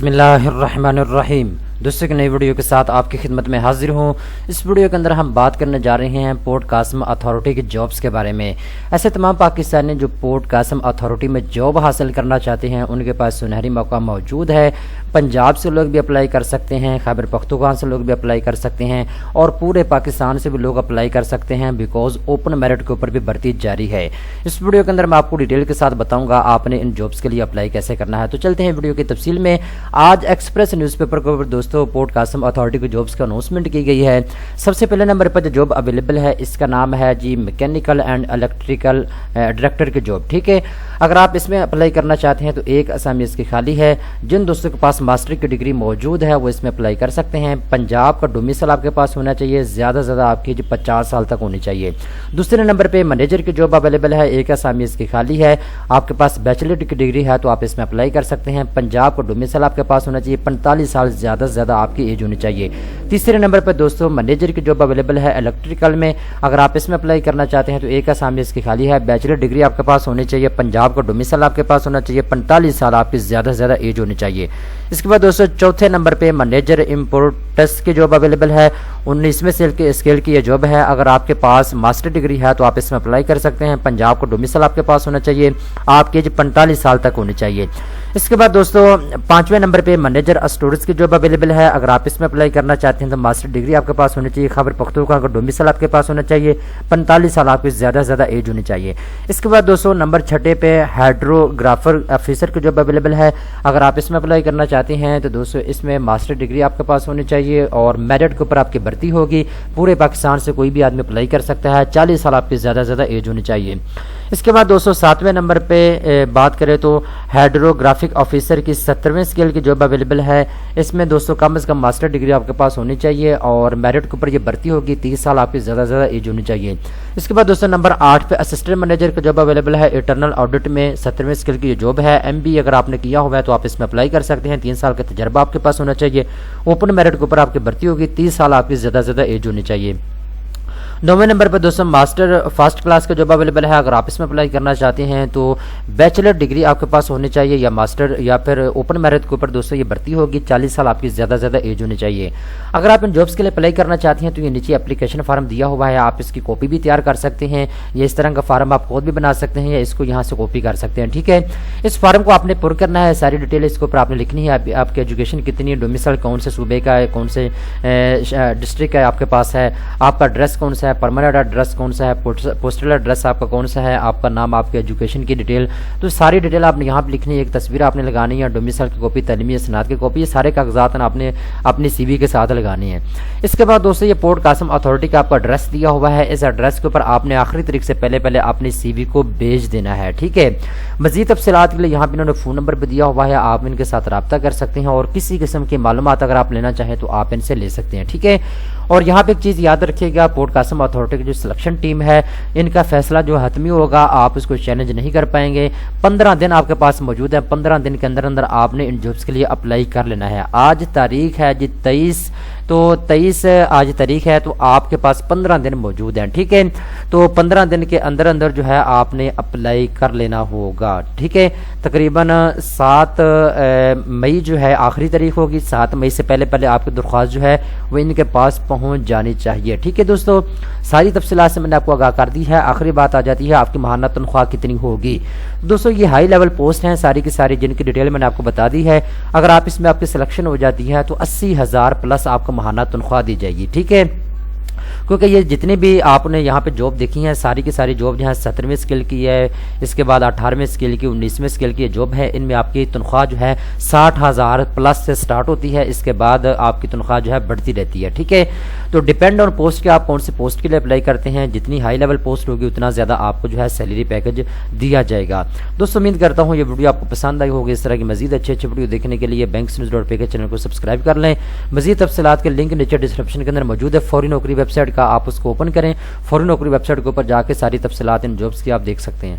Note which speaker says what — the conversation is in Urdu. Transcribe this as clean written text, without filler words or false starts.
Speaker 1: بسم اللہ الرحمن الرحیم۔ دوستوں کی نئی ویڈیو کے ساتھ آپ کی خدمت میں حاضر ہوں۔ اس ویڈیو کے اندر ہم بات کرنے جا رہے ہیں پورٹ قاسم اتھارٹی کی جابس کے بارے میں۔ ایسے تمام پاکستانی جو پورٹ قاسم اتھارٹی میں جاب حاصل کرنا چاہتے ہیں ان کے پاس سنہری موقع موجود ہے۔ پنجاب سے لوگ بھی اپلائی کر سکتے ہیں، خیبر پختونخوا سے لوگ بھی اپلائی کر سکتے ہیں اور پورے پاکستان سے بھی لوگ اپلائی کر سکتے ہیں، بیکاز اوپن میرٹ کے اوپر بھی بھرتی جاری ہے۔ اس ویڈیو کے اندر میں آپ کو ڈیٹیل کے ساتھ بتاؤں گا آپ نے ان جابس کے لیے اپلائی کیسے کرنا ہے۔ تو چلتے ہیں ویڈیو کی تفصیل میں۔ آج ایکسپریس نیوز پیپر کے اوپر دوستوں پورٹ قاسم اتھارٹی کی جابس کا اناؤنسمنٹ کی گئی ہے۔ سب سے پہلے نمبر پر جو جاب اویلیبل ہے اس کا نام ہے جی میکینیکل اینڈ الیکٹریکل ڈائریکٹر کی جاب، ٹھیک ہے۔ اگر آپ اس میں اپلائی کرنا چاہتے ہیں تو ایک اسامی اس کی خالی ہے۔ جن دوستوں کے پاس ماسٹر کی ڈگری موجود ہے وہ اس میں اپلائی کر سکتے ہیں۔ پنجاب کا ڈومیسائل آپ کے پاس ہونا چاہیے، زیادہ سے زیادہ آپ کی 50 سال تک ہونی چاہیے۔ دوسرے نمبر پہ منیجر کی جاب اویلیبل ہے، ایک اسامی اس کی خالی ہے۔ آپ کے پاس بیچلر کی ڈگری ہے تو آپ اس میں اپلائی کر سکتے ہیں۔ پنجاب کا ڈومیسائل آپ کے پاس ہونا چاہیے، 45 سال زیادہ سے زیادہ آپ کی ایج ہونی چاہیے۔ تیسرے نمبر پہ دوستوں منیجر کی جاب اویلیبل ہے الیکٹریکل میں۔ اگر آپ اس میں اپلائی کرنا چاہتے ہیں تو ایک اسامی اس کی خالی ہے، بیچلر ڈگری آپ کے پاس ہونی چاہیے، پنجاب کا ڈومیسائل آپ کے پاس ہونا چاہیے، 45 سال آپ کی زیادہ سے زیادہ ایج ہونی چاہیے۔ اس کے بعد دوستوں چوتھے نمبر پہ منیجر امپورٹس کی جاب اویلیبل ہے، 19ویں اسکیل کی یہ جاب ہے۔ اگر آپ کے پاس ماسٹر ڈگری ہے تو آپ اس میں اپلائی کر سکتے ہیں، پنجاب کا ڈومیسائل آپ کے پاس ہونا چاہیے، آپ کی ایج 45 سال تک ہونی چاہیے۔ اس کے بعد دوستوں 5ویں نمبر پہ منیجر اسٹورز کی جاب اویلیبل ہے۔ اگر آپ اس میں اپلائی کرنا چاہتے ہیں تو ماسٹر ڈگری آپ کے پاس ہونی چاہیے، خیبر پختونخوا کا ڈومیسائل آپ کے پاس ہونا چاہیے، 45 سال آپ کی زیادہ سے زیادہ ایج ہونی چاہیے۔ اس کے بعد دوستوں نمبر 6 پہ ہائیڈروگرافر آفیسر کی جاب اویلیبل ہے۔ اگر آپ اس میں اپلائی کرنا چاہتے ہیں تو دوستوں اس میں ماسٹر ڈگری آپ کے پاس ہونی چاہیے اور میرٹ کے اوپر آپ کی بھرتی ہوگی۔ پورے پاکستان سے کوئی بھی آدمی اپلائی کر سکتا ہے، 40 سال آپ کی زیادہ سے زیادہ ایج ہونی چاہیے۔ اس کے بعد دوستوں 7ویں نمبر پہ بات کریں تو ہائیڈروگرافک آفیسر کی 17ویں اسکیل کی جاب اویلیبل ہے۔ اس میں دوستوں کم از کم ماسٹر ڈگری آپ کے پاس ہونی چاہیے اور میرٹ کے اوپر یہ بھرتی ہوگی، 30 سال آپ کی زیادہ سے زیادہ ایج ہونی چاہیے۔ اس کے بعد دوستوں نمبر 8 پہ اسسٹنٹ منیجر کی جاب اویلیبل ہے، انٹرنل آڈٹ میں 17ویں اسکیل کی یہ جاب ہے۔ MBA اگر آپ نے کیا ہوا ہے تو آپ اس میں اپلائی کر سکتے ہیں، 3 سال کا تجربہ آپ کے پاس ہونا چاہیے، اوپن میرٹ کے اوپر آپ کی بھرتی ہوگی، 30 سال آپ کی زیادہ سے زیادہ ایج ہونی چاہیے۔ 9ویں نمبر پر دوستوں ماسٹر فرسٹ کلاس کا جاب اویلیبل ہے۔ اگر آپ اس میں اپلائی کرنا چاہتے ہیں تو بیچلر ڈگری آپ کے پاس ہونی چاہیے یا ماسٹر یا پھر اوپن میرٹ کے اوپر دوستوں یہ بھرتی ہوگی، 40 سال آپ کی زیادہ سے زیادہ ایج ہونی چاہیے۔ اگر آپ ان جابس کے لیے اپلائی کرنا چاہتے ہیں تو یہ نیچے اپلیکیشن فارم دیا ہوا ہے، آپ اس کی کاپی بھی تیار کر سکتے ہیں، یا اس طرح کا فارم آپ خود بھی بنا سکتے ہیں یا اس کو یہاں سے کاپی کر سکتے ہیں، ٹھیک ہے۔ اس فارم کو آپ نے پر کرنا ہے، ساری ڈیٹیل اس کے اوپر آپ نے لکھنی ہے، آپ کی ایجوکیشن کتنی ہے، ڈومیسائل کون سے صوبے کا ہے، کون سے ڈسٹرکٹ ہے آپ کے پاس ہے، آپ کا ایڈریس کون سا ہے، پرماننٹ ایڈریس کون سا ہے، پوسٹل ایڈریس آپ کا کون سا ہے، آپ کا نام، آپ کی ایجوکیشن کی ڈیٹیل، تو ساری ڈیٹیل آپ نے یہاں پہ لکھنی ہے، ایک تصویر آپ نے لگانی ہے، ڈومیسائل کی کاپی، تعلیمی اسناد کی کاپی، یہ سارے کاغذات آپ نے اپنی CV کے ساتھ لگانی ہے۔ اس کے بعد دوستوں یہ پورٹ قاسم اتھارٹی کا آپ کا ایڈریس دیا ہوا ہے، اس ایڈریس کے اوپر آپ نے آخری تاریخ سے پہلے اپنی CV کو بھیج دینا ہے، ٹھیک ہے۔ مزید تفصیلات کے لیے یہاں پہ انہوں نے فون نمبر بھی دیا ہوا ہے، آپ ان کے ساتھ رابطہ کر سکتے ہیں اور کسی قسم کی معلومات اگر آپ لینا چاہیں تو آپ ان سے لے سکتے ہیں، ٹھیک ہے۔ اور یہاں پہ ایک چیز یاد رکھیے گا، پورٹ قاسم اتھارٹی کی جو سلیکشن ٹیم ہے ان کا فیصلہ جو حتمی ہوگا، آپ اس کو چیلنج نہیں کر پائیں گے۔ 15 دن آپ کے پاس موجود ہے، 15 دن کے اندر آپ نے ان جابس کے لیے اپلائی کر لینا ہے۔ آج تاریخ ہے جی 23 آج تاریخ ہے تو آپ کے پاس 15 دن موجود ہیں، ٹھیک ہے۔ تو 15 دن کے اندر جو ہے آپ نے اپلائی کر لینا ہوگا، ٹھیک ہے۔ تقریباً 7 مئی جو ہے آخری تاریخ ہوگی، 7 مئی سے پہلے آپ کی درخواست جو ہے وہ ان کے پاس پہنچ جانی چاہیے، ٹھیک ہے دوستو۔ ساری تفصیلات سے میں نے آپ کو آگاہ کر دی ہے۔ آخری بات آ جاتی ہے آپ کی ماہانہ تنخواہ کتنی ہوگی۔ دوستو یہ ہائی لیول پوسٹ ہیں ساری کی ساری، جن کی ڈیٹیل میں نے آپ کو بتا دی ہے۔ اگر آپ اس میں آپ کی سلیکشن ہو جاتی ہے تو 80,000 پلس آپ کو ماہانہ تنخواہ دی جائے گی، ٹھیک ہے۔ کیونکہ یہ جتنی بھی آپ نے یہاں پہ جاب دیکھی ہیں ساری کی ساری جاب جو ہے 17ویں اسکیل کی ہے، اس کے بعد 18ویں اسکیل کی، 19ویں اسکیل کی جاب ہے، ان میں آپ کی تنخواہ جو ہے 60,000 پلس سے سٹارٹ ہوتی ہے، اس کے بعد آپ کی تنخواہ جو ہے بڑھتی رہتی ہے، ٹھیک ہے۔ تو ڈیپینڈ آن پوسٹ کے آپ کون سی پوسٹ کے لیے اپلائی کرتے ہیں، جتنی ہائی لیول پوسٹ ہوگی اتنا زیادہ آپ کو جو ہے سیلری پیکج دیا جائے گا۔ دوستو امید کرتا ہوں یہ ویڈیو آپ کو پسند آئی ہوگی۔ اس طرح کی مزید اچھے ویڈیو دیکھنے کے لیے BanksNews.pk کے چینل کو سبسکرائب کر لیں۔ مزید تفصیلات کے لنک نیچے ڈسکرپشن کے اندر موجود ہے، فوری نوکری ویب سائٹ کا، آپ اس کو اوپن کریں، فوری نوکری ویب سائٹ کے اوپر جا کے ساری تفصیلات ان جابس کی آپ دیکھ سکتے ہیں۔